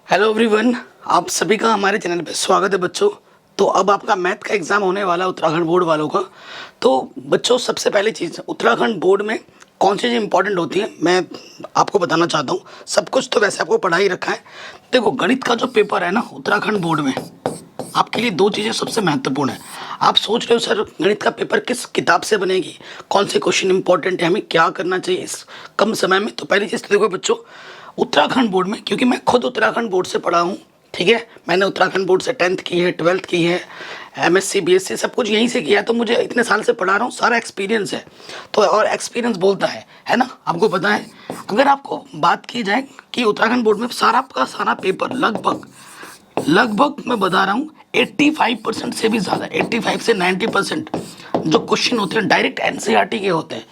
Hello everyone, आप सभी का हमारे चैनल पे स्वागत है बच्चों। तो अब आपका मैथ का एग्ज़ाम होने वाला है उत्तराखंड बोर्ड वालों का। तो बच्चों, सबसे पहली चीज़, उत्तराखंड बोर्ड में कौन सी चीज़ इंपॉर्टेंट होती है मैं आपको बताना चाहता हूँ। सब कुछ तो वैसे आपको पढ़ा ही रखा है। देखो, गणित का जो पेपर है ना उत्तराखंड बोर्ड में, आपके लिए दो चीज़ें सबसे महत्वपूर्ण है। आप सोच रहे हो सर गणित का पेपर किस किताब से बनेगी, कौन से क्वेश्चन इंपॉर्टेंट है, हमें क्या करना चाहिए इस कम समय में। तो पहली चीज़ तो देखो बच्चों, उत्तराखंड बोर्ड में, क्योंकि मैं खुद उत्तराखंड बोर्ड से पढ़ा हूँ, ठीक है। मैंने उत्तराखंड बोर्ड से 10th की है, 12th की है, एमएससी बीएससी सब कुछ यहीं से किया है। तो मुझे इतने साल से पढ़ा रहा हूँ, सारा एक्सपीरियंस है। तो और एक्सपीरियंस बोलता है ना, आपको पता है। अगर आपको बात की जाए कि उत्तराखंड बोर्ड में सारा का सारा पेपर लगभग लगभग मैं बता रहा हूँ 85% से भी ज़्यादा, 85 से 90% जो क्वेश्चन होते हैं डायरेक्ट एनसीईआरटी के होते हैं।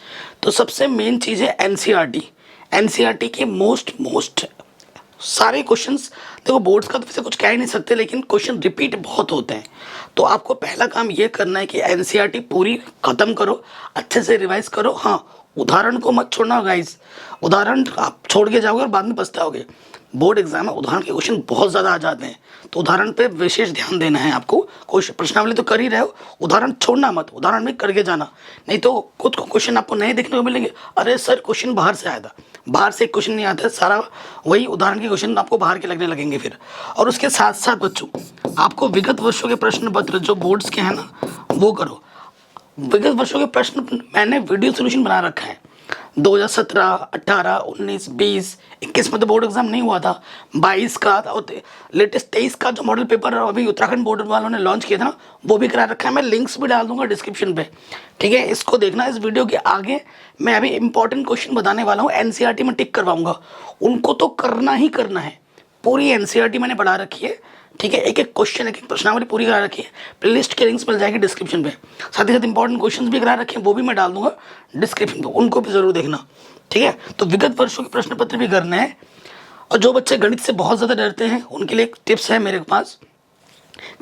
तो सबसे मेन चीज़ है एनसीईआरटी। एनसीईआरटी के मोस्ट सारे क्वेश्चंस, देखो बोर्ड्स का तो वैसे कुछ कह ही नहीं सकते, लेकिन क्वेश्चन रिपीट बहुत होते हैं। तो आपको पहला काम ये करना है कि एनसीईआरटी पूरी ख़त्म करो, अच्छे से रिवाइज करो। हाँ, उदाहरण को मत छोड़ना गाइस, उदाहरण आप छोड़ के जाओगे और बाद में पछताओगे। बोर्ड एग्जाम में उदाहरण के क्वेश्चन बहुत ज़्यादा आ जाते हैं, तो उदाहरण पे विशेष ध्यान देना है आपको। क्वेश्चन प्रश्नावली तो कर ही रहे हो, उदाहरण छोड़ना मत, उदाहरण में करके जाना। नहीं तो खुद को क्वेश्चन आपको नए देखने को मिलेंगे। अरे सर क्वेश्चन बाहर से आया था, बाहर से क्वेश्चन नहीं आता है, सारा वही उदाहरण के क्वेश्चन आपको बाहर के लगने लगेंगे फिर। और उसके साथ साथ बच्चों, आपको विगत वर्षों के प्रश्न पत्र जो बोर्ड्स के हैं ना, वो करो। विगत वर्षों के प्रश्न मैंने वीडियो सोल्यूशन बना रखा है। 2017, 18, 19, 20, 21 में तो बोर्ड एग्जाम नहीं हुआ था। 22 का और लेटेस्ट 23 का जो मॉडल पेपर अभी उत्तराखंड बोर्ड वालों ने लॉन्च किया था ना, वो भी करा रखा है। मैं लिंक्स भी डाल दूंगा डिस्क्रिप्शन पे, ठीक है। इसको देखना। इस वीडियो के आगे मैं अभी इंपॉर्टेंट क्वेश्चन बताने वाला हूँ, एनसीईआरटी में टिक करवाऊंगा। उनको तो करना ही करना है। पूरी एनसीईआरटी मैंने पढ़ा रखी है, ठीक है। एक एक क्वेश्चन, एक एक प्रश्नावली पूरी करा रखी है। प्लेलिस्ट के लिंक्स मिल जाएगी डिस्क्रिप्शन पे। साथ ही साथ इंपॉर्टेंट क्वेश्चंस भी करा रखे हैं, वो भी मैं डाल दूंगा डिस्क्रिप्शन पे, उनको भी जरूर देखना, ठीक है। तो विगत वर्षों के प्रश्न पत्र भी करने हैं। और जो बच्चे गणित से बहुत ज़्यादा डरते हैं उनके लिए एक टिप्स है मेरे पास,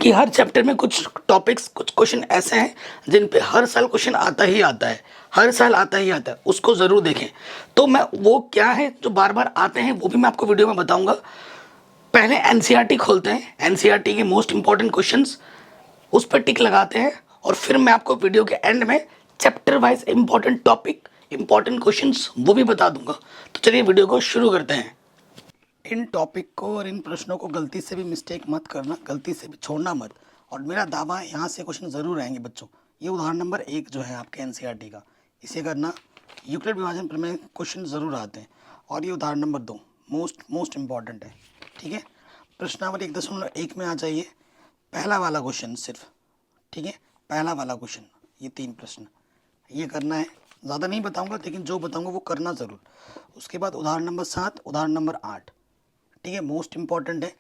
कि हर चैप्टर में कुछ टॉपिक्स, कुछ क्वेश्चन ऐसे हैं जिन पे हर साल क्वेश्चन आता ही आता है, हर साल आता ही आता है, उसको ज़रूर देखें। तो मैं वो क्या है जो बार बार आते हैं वो भी मैं आपको वीडियो में बताऊंगा। पहले एनसीईआरटी खोलते हैं, एनसीईआरटी के मोस्ट इंपॉर्टेंट क्वेश्चंस उस पर टिक लगाते हैं, और फिर मैं आपको वीडियो के एंड में chapter wise important topic, important questions वो भी बता दूंगा। तो चलिए वीडियो को शुरू करते हैं। इन टॉपिक को और इन प्रश्नों को गलती से भी मिस्टेक मत करना, गलती से भी छोड़ना मत। और मेरा दावा है यहाँ से क्वेश्चन ज़रूर आएंगे बच्चों। ये उदाहरण नंबर 1 जो है आपके एनसीईआरटी का, इसे करना। यूक्लिड विभाजन प्रमेय क्वेश्चन ज़रूर आते हैं। और ये उदाहरण नंबर 2 मोस्ट इम्पॉर्टेंट है, ठीक है। प्रश्नावली 1.1 में आ जाइए, पहला वाला क्वेश्चन सिर्फ, ठीक है। पहला वाला क्वेश्चन, ये 3 प्रश्न ये करना है। ज़्यादा नहीं बताऊंगा, लेकिन जो बताऊंगा वो करना ज़रूर। उसके बाद उदाहरण नंबर 7, उदाहरण नंबर 8, ठीक है, मोस्ट इम्पॉर्टेंट है।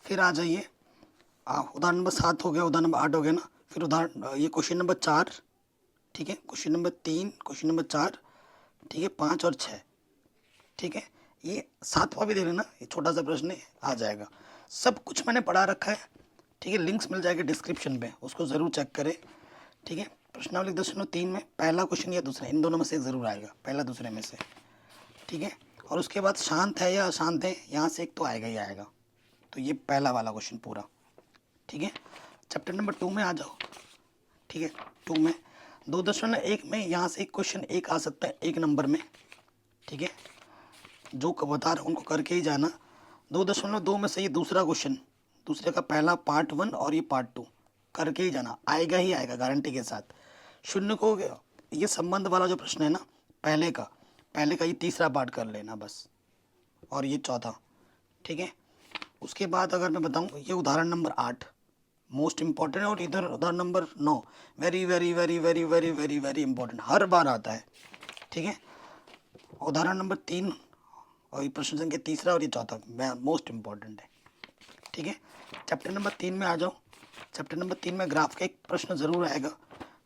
फिर आ जाइए, उदाहरण नंबर 7 हो गया, उदाहरण नंबर 8 हो गया ना। फिर उदाहरण ये क्वेश्चन नंबर 4, ठीक है, क्वेश्चन नंबर 3, क्वेश्चन नंबर 4, ठीक है, 5 और 6, ठीक है। ये 7वां भी दे लेना, ये छोटा सा प्रश्न आ जाएगा। सब कुछ मैंने पढ़ा रखा है, ठीक है। लिंक्स मिल जाएंगे डिस्क्रिप्शन पे, उसको ज़रूर चेक करें, ठीक है। प्रश्नावली 1.3 में पहला क्वेश्चन या दूसरा, इन दोनों में से एक ज़रूर आएगा, पहला दूसरे में से, ठीक है। और उसके बाद शांत है या अशांत है, यहाँ से एक तो आएगा ही आएगा। तो ये पहला वाला क्वेश्चन पूरा, ठीक है। चैप्टर नंबर 2 में आ जाओ, ठीक है। 2 में 2.1 में यहाँ से एक क्वेश्चन एक आ सकता है 1 नंबर में, ठीक है। जो बता रहा हूँ उनको करके ही जाना। 2.2 में से ये दूसरा क्वेश्चन, दूसरे का पहला पार्ट 1 और ये पार्ट 2 करके ही जाना, आएगा ही आएगा गारंटी के साथ। शून्य को, ये संबंध वाला जो प्रश्न है ना, पहले का ये तीसरा पार्ट कर लेना बस, और ये चौथा, ठीक है। उसके बाद अगर मैं बताऊँ, ये उदाहरण नंबर 8 मोस्ट इम्पॉर्टेंट है। और इधर उदाहरण number 9 very very very very very very very important, हर बार आता है, ठीक है। उदाहरण नंबर 3 और ये प्रश्न संख्या तीसरा और ये चौथा मोस्ट इम्पॉर्टेंट है, ठीक है। चैप्टर नंबर 3 में आ जाओ। चैप्टर नंबर 3 में ग्राफ का एक प्रश्न ज़रूर आएगा,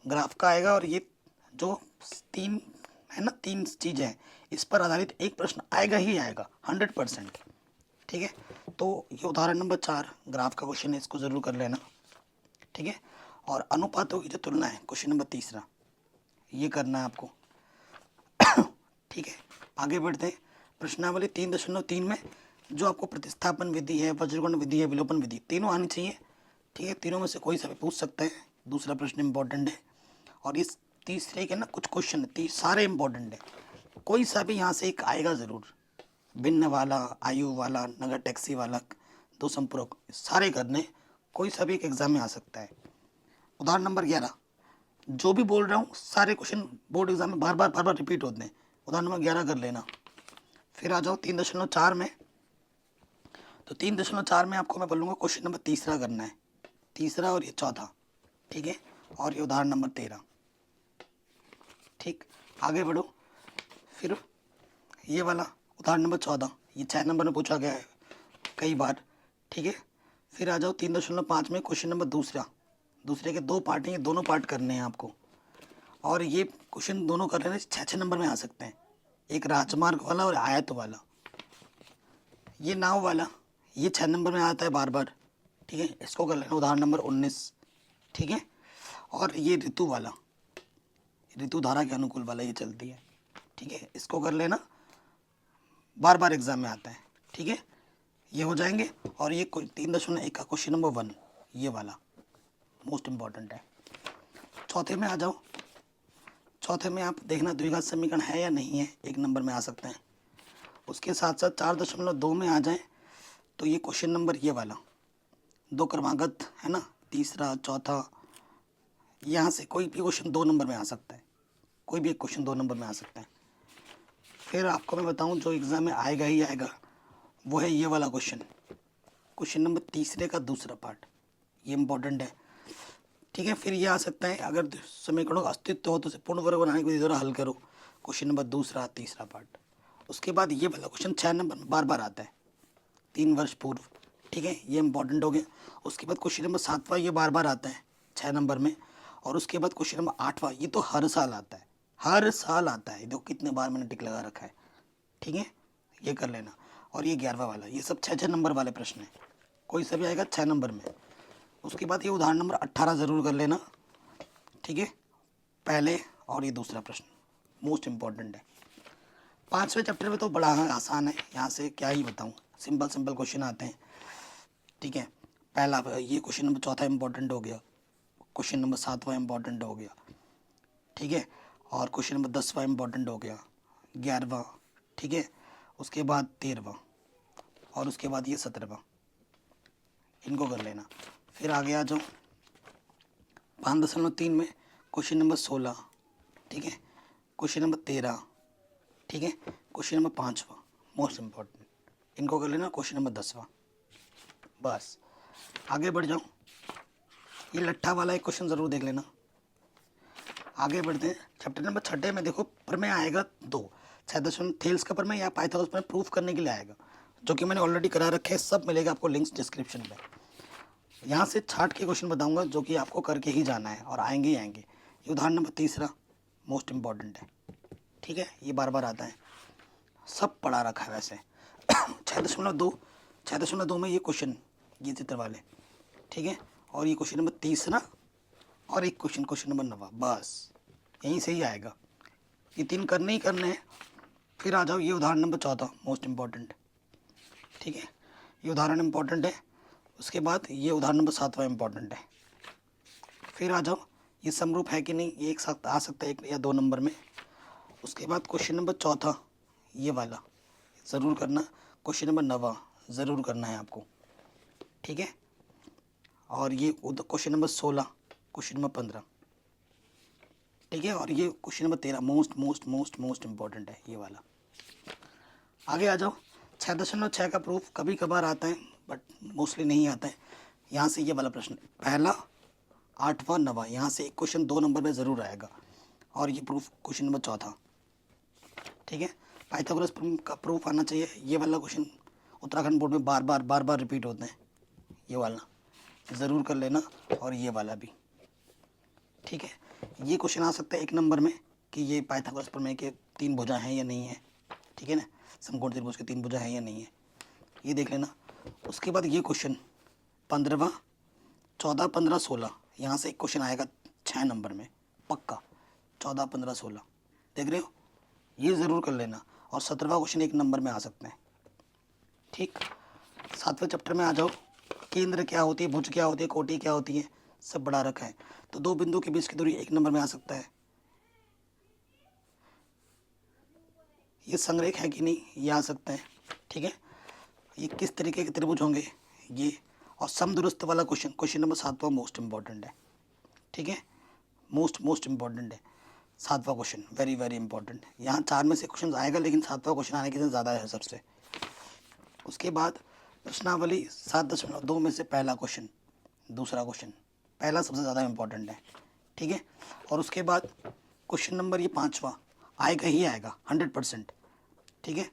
ग्राफ का आएगा। और ये जो 3 है ना, 3 चीज़ें हैं, इस पर आधारित एक प्रश्न आएगा ही आएगा 100%, ठीक है। तो ये उदाहरण नंबर 4 ग्राफ का क्वेश्चन है, इसको ज़रूर कर लेना, ठीक है। और अनुपातों की जो तुलना है, क्वेश्चन नंबर तीसरा, ये करना है आपको, ठीक है। आगे बढ़ते हैं। प्रश्नावली 3.3 में जो आपको प्रतिस्थापन विधि है, वज्रगुण विधि है, विलोपन विधि, तीनों आनी चाहिए। ठीक है, तीनों में से कोई सा भी पूछ सकता है। दूसरा प्रश्न इंपॉर्टेंट है। और इस तीसरे के ना कुछ क्वेश्चन सारे इंपॉर्टेंट है, कोई सा भी यहाँ से एक आएगा ज़रूर। भिन्न वाला, आयु वाला, नगर टैक्सी वाला, दो संपूरक, सारे करने, कोई सा भी एक एग्जाम में आ सकता है। उदाहरण नंबर 11, जो भी बोल रहा हूँ सारे क्वेश्चन बोर्ड एग्जाम में बार बार रिपीट होते हैं। उदाहरण नंबर 11 कर लेना। फिर आ जाओ 3.4 में। तो 3.4 में आपको मैं बोलूँगा क्वेश्चन नंबर तीसरा करना है, तीसरा और ये चौथा। ठीक है, और ये उदाहरण नंबर 13। ठीक, आगे बढ़ो। फिर ये वाला उदाहरण नंबर 14, ये 6 नंबर में पूछा गया है कई बार। ठीक है, फिर आ जाओ 3.5 में क्वेश्चन नंबर दूसरा, दूसरे के 2 पार्ट हैं, ये दोनों पार्ट करने हैं आपको। और ये क्वेश्चन दोनों कर रहे हैं 6 नंबर में आ सकते हैं, एक राजमार्ग वाला और आयत वाला। ये नाव वाला, ये 6 नंबर में आता है बार बार। ठीक है, इसको कर लेना उदाहरण नंबर 19। ठीक है, और ये ऋतु वाला, ऋतु धारा के अनुकूल वाला, ये चलती है। ठीक है, इसको कर लेना, बार बार एग्जाम में आता है। ठीक है, ये हो जाएंगे। और ये 3.1 का क्वेश्चन नंबर 1, ये वाला मोस्ट इम्पॉर्टेंट है। चौथे में आ जाओ। चौथे में आप देखना द्विघात समीकरण है या नहीं है, 1 नंबर में आ सकते हैं। उसके साथ साथ 4.2 में आ जाए तो ये क्वेश्चन नंबर ये वाला, 2 क्रमागत है ना, तीसरा चौथा, यहाँ से कोई भी क्वेश्चन 2 नंबर में आ सकता है, कोई भी एक क्वेश्चन 2 नंबर में आ सकता है। फिर आपको मैं बताऊं जो एग्ज़ाम में आएगा ही आएगा, वो है ये वाला क्वेश्चन, क्वेश्चन नंबर तीसरे का दूसरा पार्ट, ये इम्पोर्टेंट है। ठीक है, फिर ये आ सकता है अगर समीकरणों का अस्तित्व हो तो उसे पूर्ण वर्ग बनाने के लिए ज़रा हल करो, क्वेश्चन नंबर दूसरा तीसरा पार्ट। उसके बाद ये वाला क्वेश्चन 6 नंबर में बार बार आता है, 3 वर्ष पूर्व। ठीक है, ये इंपॉर्टेंट हो गया। उसके बाद क्वेश्चन नंबर 7वां, ये बार बार आता है 6 नंबर में। और उसके बाद क्वेश्चन नंबर 8वां, ये तो हर साल आता है, हर साल आता है, देखो कितने बार मैंने टिक लगा रखा है। ठीक है, ये कर लेना। और ये 11वां वाला, ये सब 6 नंबर वाले प्रश्न हैं, कोई सा भी आएगा 6 नंबर में। उसके बाद ये उदाहरण नंबर 18 ज़रूर कर लेना। ठीक है, पहले और ये दूसरा प्रश्न मोस्ट इम्पॉर्टेंट है। 5वें चैप्टर में तो बड़ा आसान है, यहाँ से क्या ही बताऊँ, सिंपल सिंपल क्वेश्चन आते हैं। ठीक है, पहला ये क्वेश्चन नंबर चौथा इम्पोर्टेंट हो गया, क्वेश्चन नंबर 7वां इम्पोर्टेंट हो गया। ठीक है, और क्वेश्चन नंबर 10वां इम्पोर्टेंट हो गया, 11वां। ठीक है, उसके बाद 13वां, और उसके बाद ये 17वां, इनको कर लेना। फिर आगे आ जाओ 5.3 में क्वेश्चन नंबर 16। ठीक है, क्वेश्चन नंबर 13। ठीक है, क्वेश्चन नंबर 5वां मोस्ट इम्पॉर्टेंट, इनको कर लेना। क्वेश्चन नंबर 10वां, बस आगे बढ़ जाओ। ये लट्ठा वाला एक क्वेश्चन ज़रूर देख लेना। आगे बढ़ते हैं चैप्टर नंबर 6 में। देखो प्रमेय आएगा 2, 6 थेल्स का प्रमेय या पाइथागोरस प्रमेय प्रूफ करने के लिए आएगा, जो कि मैंने ऑलरेडी करा रखे हैं, सब मिलेगा आपको लिंक्स डिस्क्रिप्शन में। यहाँ से छाट के क्वेश्चन बताऊंगा जो कि आपको करके ही जाना है और आएंगे ही आएंगे। ये उदाहरण नंबर 3 मोस्ट इम्पॉर्टेंट है। ठीक है, ये बार बार आता है, सब पढ़ा रखा है वैसे। 6.2 में ये क्वेश्चन, ये चित्र वाले। ठीक है, और ये क्वेश्चन नंबर 3 और एक क्वेश्चन नंबर 9, बस यहीं से ही आएगा। ये 3 करने ही करने हैं। फिर आ जाओ ये उदाहरण नंबर 14 मोस्ट इम्पॉर्टेंट। ठीक है, ये उदाहरण इम्पॉर्टेंट है। उसके बाद ये उदाहरण नंबर 7वां इम्पॉर्टेंट है। फिर आ जाओ ये समरूप है कि नहीं, ये एक साथ आ सकता है 1 या 2 नंबर में। उसके बाद क्वेश्चन नंबर 4 ये वाला ज़रूर करना, क्वेश्चन नंबर 9 ज़रूर करना है आपको। ठीक है, और ये क्वेश्चन नंबर 16, क्वेश्चन नंबर 15। ठीक है, और ये क्वेश्चन नंबर 13 मोस्ट इम्पॉर्टेंट है, ये वाला। आगे आ जाओ 6.6 का प्रूफ कभी कभार आता है बट मोस्टली नहीं आता है। यहाँ से ये वाला प्रश्न, पहला 8वां 9वां, यहाँ से एक क्वेश्चन 2 नंबर में ज़रूर आएगा। और ये प्रूफ क्वेश्चन नंबर 4। ठीक है, पाइथागोरस का प्रूफ आना चाहिए। ये वाला क्वेश्चन उत्तराखंड बोर्ड में बार बार रिपीट होते हैं, ये वाला ज़रूर कर लेना। और ये वाला भी। ठीक है, ये क्वेश्चन आ सकता है 1 नंबर में कि ये पाइथागोरस प्रमेय के 3 भुजा हैं या नहीं है। ठीक है ना, समकोण त्रिभुज के 3 भुजा हैं या नहीं है, ये देख लेना। उसके बाद ये क्वेश्चन 15वां, 14, 15, 16, यहाँ से एक क्वेश्चन आएगा 6 नंबर में पक्का, 14, 15, 16 देख रहे हो, ये ज़रूर कर लेना। और 17वां क्वेश्चन 1 नंबर में आ सकते हैं। ठीक। 7वें चैप्टर में आ जाओ, केंद्र क्या होती है, भुज क्या होती है, कोटि क्या होती है, सब बढ़ा रखा है। तो दो बिंदु के बीच की दूरी 1 नंबर में आ सकता है। ये संरेख है कि नहीं, ये आ सकता है। ठीक है, ये किस तरीके के त्रिभुज होंगे ये, और समदुरस्थ वाला क्वेश्चन, क्वेश्चन नंबर 7वां मोस्ट इंपॉर्टेंट है। ठीक है, मोस्ट इंपॉर्टेंट है 7वां क्वेश्चन, वेरी वेरी इंपॉर्टेंट। यहाँ 4 में से क्वेश्चन आएगा, लेकिन 7वां क्वेश्चन आने के ज़्यादा है सबसे। उसके बाद प्रश्नावली 7.2 में से पहला क्वेश्चन, दूसरा क्वेश्चन, पहला सबसे ज़्यादा इंपॉर्टेंट है। ठीक है, और उसके बाद क्वेश्चन नंबर ये 5वां आएगा ही आएगा 100%। ठीक है,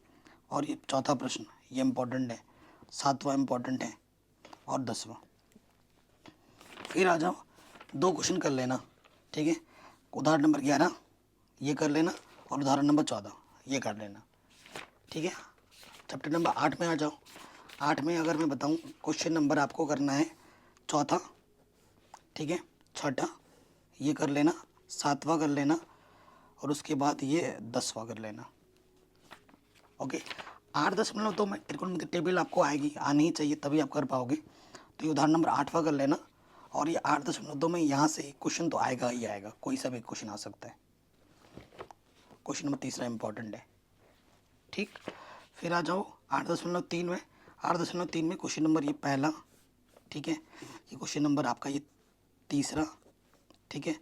और ये चौथा प्रश्न ये इंपॉर्टेंट है, 7वां इंपॉर्टेंट है, और 10वां। फिर आ जाओ, 2 क्वेश्चन कर लेना। ठीक है, उदाहरण नंबर 11 ये कर लेना, और उदाहरण नंबर 14 ये कर लेना। ठीक है, चैप्टर नंबर 8 में आ जाओ। 8 में अगर मैं बताऊं, क्वेश्चन नंबर आपको करना है चौथा, ठीक है, छठा ये कर लेना, 7वां कर लेना, और उसके बाद ये 10वां कर लेना। ओके, 8.2 में त्रिकोणमिति टेबल आपको आएगी, आनी ही चाहिए, तभी आप कर पाओगे। तो ये उदाहरण नंबर 8वां कर लेना, और ये 8.2 में यहाँ से क्वेश्चन तो आएगा ही आएगा, कोई सा भी क्वेश्चन आ सकता है। क्वेश्चन नंबर 3 इंपॉर्टेंट है। ठीक, फिर आ जाओ 8.3 में। 8.3 में क्वेश्चन नंबर ये पहला, ठीक है, ये क्वेश्चन नंबर आपका ये तीसरा, ठीक है,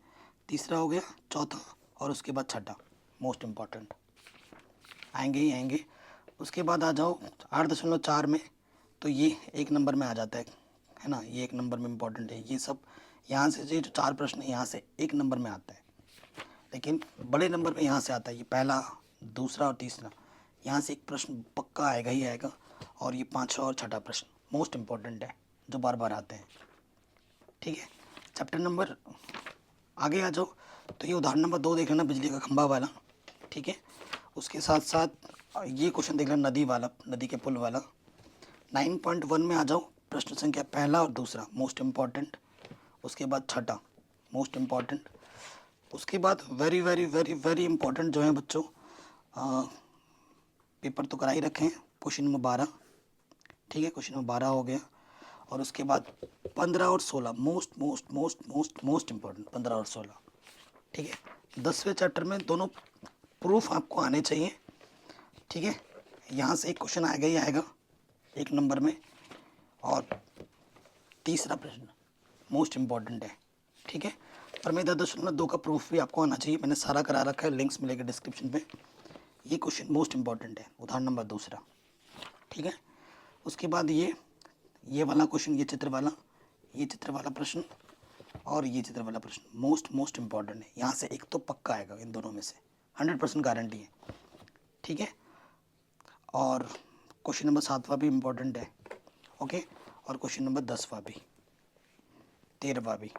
तीसरा हो गया, चौथा, और उसके बाद छठा मोस्ट इम्पॉर्टेंट आएंगे ही आएंगे। उसके बाद आ जाओ 8.4 में, तो ये 1 नंबर में आ जाता है ना, ये 1 नंबर में इम्पॉर्टेंट है। ये सब यहाँ से ये जो 4 प्रश्न है यहाँ से 1 नंबर में आता है, लेकिन बड़े नंबर में यहाँ से आता है, ये पहला, दूसरा और तीसरा, यहाँ से एक प्रश्न पक्का आएगा ही आएगा, और ये 5वां और छठा प्रश्न मोस्ट इम्पॉर्टेंट है, जो बार बार आते हैं। ठीक है, चैप्टर नंबर आगे आ जाओ, तो ये उदाहरण नंबर 2 देख लेना, बिजली का खंभा वाला। ठीक है, उसके साथ साथ ये क्वेश्चन देख लेना, नदी वाला, नदी के पुल वाला। 9.1 में आ जाओ, प्रश्न संख्या पहला और दूसरा मोस्ट इम्पॉर्टेंट, उसके बाद छठा मोस्ट इम्पॉर्टेंट, उसके बाद very very very very important जो है बच्चों, पेपर तो करा ही रखे हैं, क्वेश्चन नंबर 12। ठीक है, क्वेश्चन नंबर 12 हो गया, और उसके बाद 15 और 16 most most most most most important, 15 और 16। ठीक है, 10वें चैप्टर में दोनों प्रूफ आपको आने चाहिए। ठीक है, यहाँ से एक क्वेश्चन आएगा ही आएगा 1 नंबर में, और तीसरा प्रश्न मोस्ट इम्पॉर्टेंट है। ठीक है, परमेदा 10.2 का प्रूफ भी आपको आना चाहिए, मैंने सारा करा रखा है, लिंक्स मिलेगा डिस्क्रिप्शन पे। ये क्वेश्चन मोस्ट इम्पॉर्टेंट है, उदाहरण नंबर 2। ठीक है, उसके बाद ये वाला क्वेश्चन, ये चित्र वाला प्रश्न, और ये चित्र वाला प्रश्न मोस्ट मोस्ट इम्पॉर्टेंट है। यहाँ से एक तो पक्का आएगा, इन दोनों में से 100% गारंटी है। ठीक है, और क्वेश्चन नंबर 7वां भी इम्पॉर्टेंट है। ओके, और क्वेश्चन नंबर 10वां भी, 13वां भी,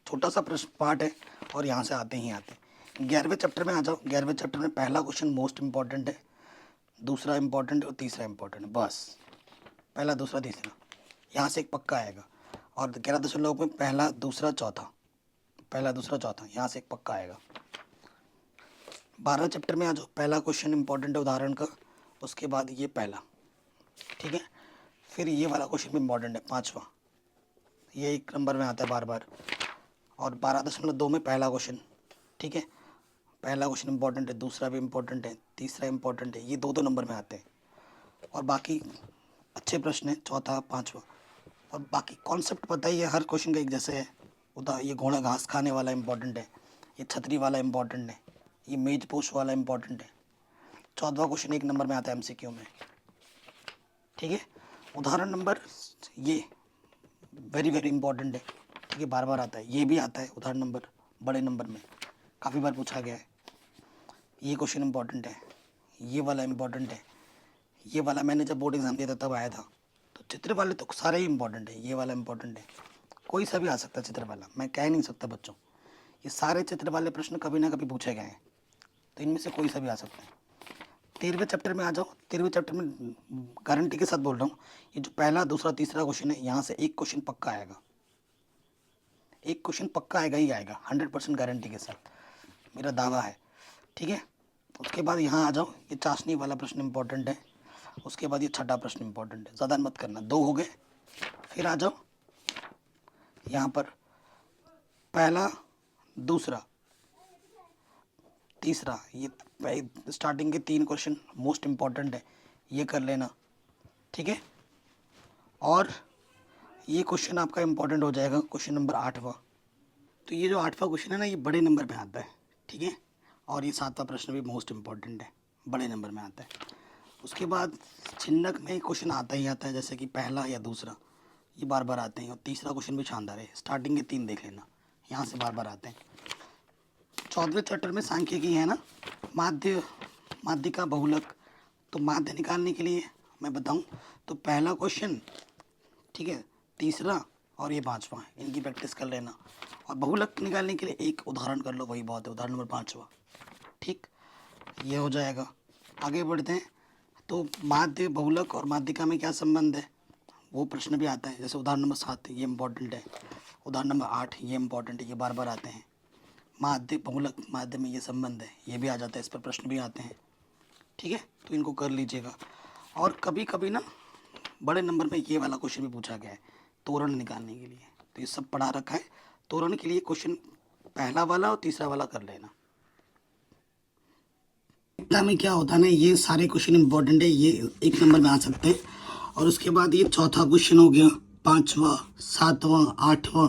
छोटा सा प्रश्न पार्ट है, और यहाँ से आते ही आते हैं। 11वें चैप्टर में आ जाओ। 11वें चैप्टर में पहला क्वेश्चन मोस्ट इम्पॉर्टेंट है, दूसरा इम्पॉर्टेंट और तीसरा इम्पॉर्टेंट है, बस पहला, दूसरा, तीसरा, यहाँ से एक पक्का आएगा। और 11.2 में पहला, दूसरा, चौथा, पहला, दूसरा, चौथा, यहाँ से एक पक्का आएगा। 12 चैप्टर में आ जाओ, पहला क्वेश्चन इंपॉर्टेंट है उदाहरण का, उसके बाद ये पहला। ठीक है, फिर ये वाला क्वेश्चन भी इंपॉर्टेंट है, 5वां, ये 1 नंबर में आता है बार बार। और 12.2 में पहला क्वेश्चन, ठीक है, पहला क्वेश्चन इंपॉर्टेंट है, दूसरा भी इंपॉर्टेंट है, तीसरा इंपॉर्टेंट है, ये 2 नंबर में आते हैं, और बाकी अच्छे प्रश्न है, चौथा, 5वां। और बाकी कॉन्सेप्ट पता ही है, हर क्वेश्चन का एक जैसे है। ये घोड़ा घास खाने वाला इंपॉर्टेंट है, ये छतरी वाला इंपॉर्टेंट है, ये मेज पोश वाला इंपॉर्टेंट है। 14वां क्वेश्चन 1 नंबर में आता है MCQ में। ठीक है, उदाहरण नंबर ये वेरी वेरी इंपॉर्टेंट है। ठीक है, बार बार आता है, ये भी आता है उदाहरण नंबर, बड़े नंबर में काफ़ी बार पूछा गया है। ये क्वेश्चन इंपॉर्टेंट है, ये वाला इंपॉर्टेंट है, ये वाला मैंने जब बोर्ड एग्ज़ाम दिया था तब आया था। तो चित्र वाले तो सारे ही इंपॉर्टेंट है, ये वाला इंपॉर्टेंट है, कोई सा भी आ सकता है चित्र वाला, मैं कह नहीं सकता बच्चों, ये सारे चित्र वाले प्रश्न कभी ना कभी पूछे गए हैं, तो इनमें से कोई सा भी आ सकता है। 13वें चैप्टर में आ जाओ। 13वें चैप्टर में गारंटी के साथ बोल रहा हूँ, ये जो पहला, दूसरा, तीसरा क्वेश्चन है, यहाँ से एक क्वेश्चन पक्का आएगा, एक क्वेश्चन पक्का आएगा ही आएगा, 100% गारंटी के साथ, मेरा दावा है। ठीक है, उसके बाद यहाँ आ जाओ, ये चाशनी वाला प्रश्न इंपॉर्टेंट है, उसके बाद ये छठा प्रश्न इंपॉर्टेंट है, ज़्यादा मत करना। 2 हो गए। फिर आ जाओ यहाँ पर, पहला, दूसरा, तीसरा, ये स्टार्टिंग के 3 क्वेश्चन मोस्ट इम्पॉर्टेंट है, ये कर लेना, ठीक है। और ये क्वेश्चन आपका इम्पॉर्टेंट हो जाएगा, क्वेश्चन नंबर 8वां। तो ये जो 8वां क्वेश्चन है ना, ये बड़े नंबर में आता है, ठीक है। और ये 7वां प्रश्न भी मोस्ट इम्पॉर्टेंट है, बड़े नंबर में आता है। उसके बाद छिन्नक में क्वेश्चन आता ही आता है, जैसे कि पहला या दूसरा, ये बार बार आते हैं। और तीसरा क्वेश्चन भी शानदार है, स्टार्टिंग के 3 देख लेना, यहाँ से बार बार आते हैं। 14वें चैप्टर में सांख्यिकी है ना, माध्यिका बहुलक। तो माध्य निकालने के लिए मैं बताऊं तो पहला क्वेश्चन, ठीक है, तीसरा और ये 5वां, इनकी प्रैक्टिस कर लेना। और बहुलक निकालने के लिए एक उदाहरण कर लो, वही बहुत है, उदाहरण नंबर 5वां, ठीक, ये हो जाएगा। आगे बढ़ते हैं। तो माध्य, बहुलक और माध्यिका में क्या संबंध है, वो प्रश्न भी आता है। जैसे उदाहरण नंबर 7, ये इंपॉर्टेंट है। उदाहरण नंबर 8, ये इंपॉर्टेंट है, ये बार बार आते हैं। माध्य, बहुलक, माध्य में ये संबंध है, ये भी आ जाता है, इस पर प्रश्न भी आते हैं, ठीक है। तो इनको कर लीजिएगा। और कभी कभी ना बड़े नंबर में ये वाला क्वेश्चन भी पूछा गया है, तोरण निकालने के लिए। तो ये सब पढ़ा रखा है, तोरण के लिए क्वेश्चन पहला वाला और तीसरा वाला कर लेना। में क्या होता है ना, ये सारे क्वेश्चन इंपॉर्टेंट है, ये 1 नंबर में आ सकते हैं। और उसके बाद ये चौथा क्वेश्चन हो गया, 5वां, 7वां, 8वां,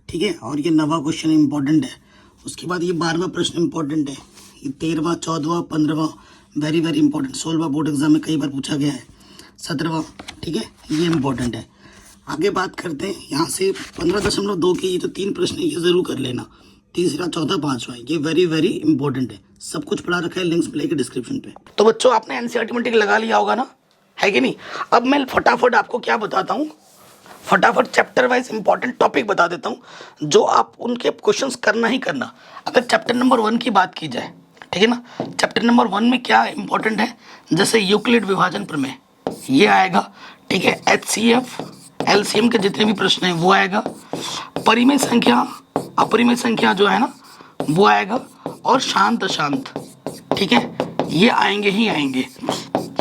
ठीक है। और ये 9वां क्वेश्चन इंपॉर्टेंट है। उसके बाद ये 12वां प्रश्न इंपॉर्टेंट है। ये 13वां, 14वां, 15वां वेरी वेरी इंपॉर्टेंट, 16वां बोर्ड एग्जाम में कई बार पूछा गया है, 17वां, ठीक है, ये इंपॉर्टेंट है। आगे बात करते हैं यहाँ से 15.2 के ये जो 3 प्रश्न है, ये ज़रूर कर लेना, तीसरा, चौथा, 5वां, ये वेरी वेरी इंपॉर्टेंट है। सब कुछ पढ़ा रखा है, लिंक्स मिलेगी डिस्क्रिप्शन पे। तो बच्चों आपने एनसीईआरटी में टिक लगा लिया होगा ना, है कि नहीं। अब मैं फटाफट आपको क्या बताता हूँ, फटाफट चैप्टर वाइज इंपॉर्टेंट टॉपिक बता देता हूँ, जो आप उनके क्वेश्चंस करना ही करना। अगर चैप्टर नंबर 1 की बात की जाए, ठीक है ना, चैप्टर नंबर 1 में क्या इंपॉर्टेंट है, जैसे यूक्लिड विभाजन प्रमेय, ये आएगा, ठीक है। HCF, LCM के जितने भी प्रश्न हैं वो आएगा। परिमेय संख्या, अपरिमेय संख्या जो है ना, वो आएगा। और शांत अशांत, ठीक है, ये आएंगे ही आएंगे,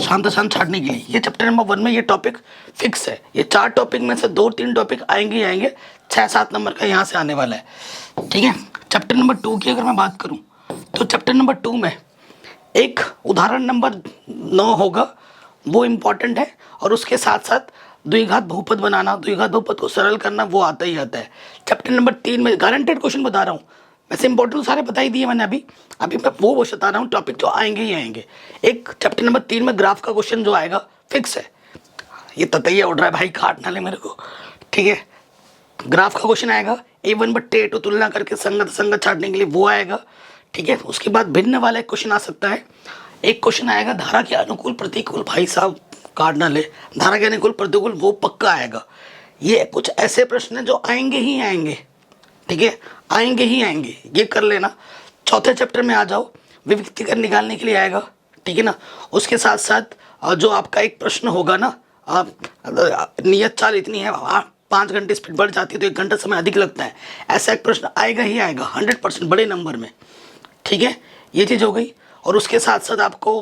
शांत अशांत छाटने के लिए। ये चैप्टर नंबर 1 में ये टॉपिक फिक्स है। ये 4 टॉपिक में से 2-3 टॉपिक आएंगे ही आएंगे, 6-7 नंबर का यहाँ से आने वाला है, ठीक है। चैप्टर नंबर 2 की अगर मैं बात करूँ तो चैप्टर नंबर 2 में एक उदाहरण नंबर 9 होगा, वो इम्पॉर्टेंट है। और उसके साथ साथ द्विघात बहुपद बनाना, द्विघात बहुपद को सरल करना, वो आता ही आता है। चैप्टर नंबर 3 में गारंटेड क्वेश्चन बता रहा हूँ, वैसे इंपॉर्टेंट सारे बता ही दिए मैंने अभी मैं वो बता रहा हूँ, टॉपिक जो आएंगे ही आएंगे। एक चैप्टर नंबर 3 में ग्राफ का क्वेश्चन जो आएगा फिक्स है। ये ततैया उड़ रहा है भाई, काट ना ले मेरे को, ठीक है। ग्राफ का क्वेश्चन आएगा, A1/A2 तुलना करके संगत संगत छाटने के लिए, वो आएगा, ठीक है। उसके बाद भिन्न वाला एक क्वेश्चन आ सकता है। एक क्वेश्चन आएगा धारा के अनुकूल प्रतिकूल, भाई साहब काट ना ले, धारा के अनुकूल प्रतिकूल वो पक्का आएगा। ये कुछ ऐसे प्रश्न हैं जो आएंगे ही आएंगे, ठीक है, आएंगे ही आएंगे, ये कर लेना। चौथे चैप्टर में आ जाओ, विविक्तीकरण निकालने के लिए आएगा, ठीक है ना। उसके साथ साथ जो आपका एक प्रश्न होगा ना, नियत चाल इतनी है, 5 घंटे स्पीड बढ़ जाती है तो 1 घंटा समय अधिक लगता है, ऐसा एक प्रश्न आएगा ही आएगा 100% बड़े नंबर में, ठीक है। ये चीज़ हो गई। और उसके साथ साथ आपको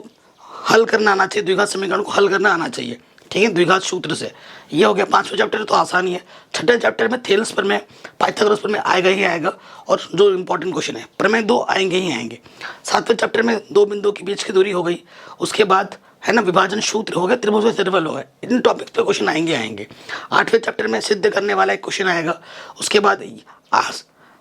हल करना आना चाहिए, द्विघात समीकरण को हल करना आना चाहिए, ठीक है, द्विघात सूत्र से। ये हो गया 5वां चैप्टर, तो आसानी है। 6ठे चैप्टर में थेल्स पर में, पाइथागोरस पर में आएगा ही आएगा। और जो इंपॉर्टेंट क्वेश्चन है प्रमेय 2 आएंगे ही आएंगे। 7वें चैप्टर में 2 बिंदुओं के बीच की दूरी हो गई। उसके बाद है ना विभाजन सूत्र हो गया, त्रिभुज व त्रिवल हो गए, इन टॉपिक्स पे क्वेश्चन आएंगे आएंगे। 8वें चैप्टर में सिद्ध करने वाला एक क्वेश्चन आएगा। उसके बाद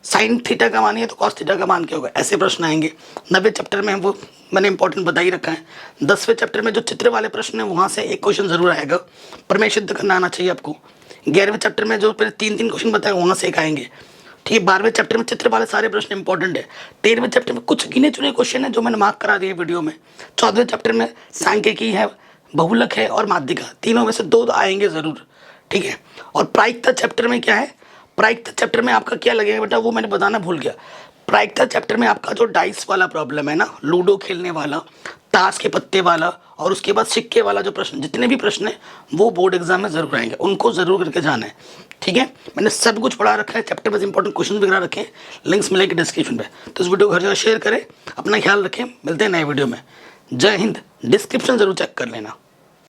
साइन थीटा का मान है तो कॉस थीटा का मान क्या होगा, ऐसे प्रश्न आएंगे। 9वें चैप्टर में वो मैंने इंपॉर्टेंट बता ही रखा है। 10वें चैप्टर में जो चित्र वाले प्रश्न है वहाँ से एक क्वेश्चन जरूर आएगा, प्रमेय सिद्ध करना आना चाहिए आपको। 11वें चैप्टर में जो पहले 3 क्वेश्चन बताए वहाँ से एक आएंगे, ठीक है। 12वें चैप्टर में चित्र वाले सारे प्रश्न इंपॉर्टेंट है। 13वें चैप्टर में कुछ गिने चुने क्वेश्चन है जो मैंने मार्क करा दिए वीडियो में। 14वें चैप्टर में सांख्यिकी है, बहुलक है और माध्यिका, तीनों में से 2 आएंगे ज़रूर, ठीक है। और प्रायिकता चैप्टर में क्या है, प्रायिकता चैप्टर में आपका क्या लगेगा बेटा, वो मैंने बताना भूल गया। प्रायिकता चैप्टर में आपका जो डाइस वाला प्रॉब्लम है ना, लूडो खेलने वाला, ताश के पत्ते वाला और उसके बाद सिक्के वाला जो प्रश्न, जितने भी प्रश्न है वो बोर्ड एग्जाम में जरूर आएंगे, उनको जरूर करके जाना है, ठीक है। मैंने सब कुछ पढ़ा रखा है, चैप्टर में इंपॉर्टेंट क्वेश्चन वगैरह रखे हैं, लिंक्स मिलेंगे डिस्क्रिप्शन पे। तो इस वीडियो को हर जगह शेयर करें, अपना ख्याल रखें, मिलते हैं नए वीडियो में। जय हिंद। डिस्क्रिप्शन जरूर चेक कर लेना।